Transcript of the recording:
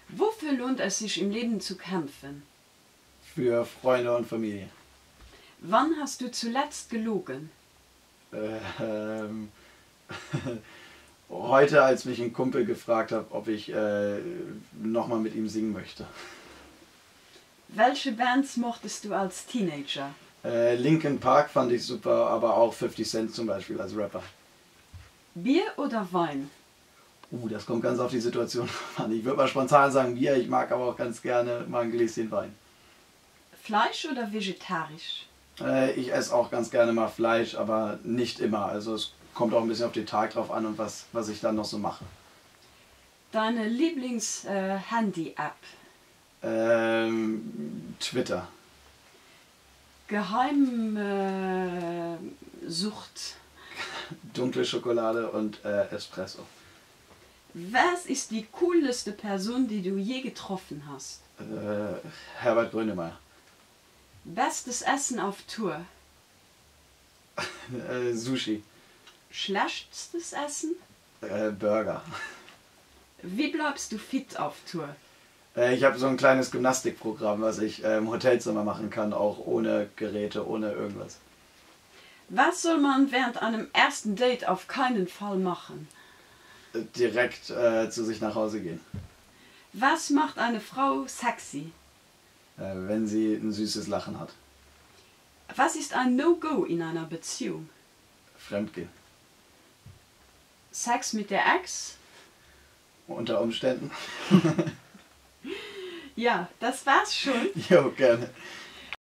Wofür lohnt es sich im Leben zu kämpfen? Für Freunde und Familie. Wann hast du zuletzt gelogen? Ähm, Heute, als mich ein Kumpel gefragt hat, ob ich nochmal mit ihm singen möchte. Welche Bands mochtest du als Teenager? Linkin Park fand ich super, aber auch 50 Cent zum Beispiel als Rapper. Bier oder Wein? Das kommt ganz auf die Situation an. Ich würde mal spontan sagen Bier, ich mag aber auch ganz gerne mal ein Gläschen Wein. Fleisch oder vegetarisch? Ich esse auch ganz gerne mal Fleisch, aber nicht immer. Also es kommt auch ein bisschen auf den Tag drauf an und was ich dann noch so mache. Deine Lieblings-Handy-App? Twitter. Sucht. Dunkle Schokolade und Espresso. Was ist die coolste Person, die du je getroffen hast? Herbert Grönemeyer. Bestes Essen auf Tour? Sushi. Schlechtestes Essen? Burger. Wie bleibst du fit auf Tour? Ich habe so ein kleines Gymnastikprogramm, was ich im Hotelzimmer machen kann, auch ohne Geräte, ohne irgendwas. Was soll man während einem ersten Date auf keinen Fall machen? Direkt zu sich nach Hause gehen. Was macht eine Frau sexy? Wenn sie ein süßes Lachen hat. Was ist ein No-Go in einer Beziehung? Fremdgehen. Sex mit der Ex? Unter Umständen. Ja, das war's schon. Jo, gerne.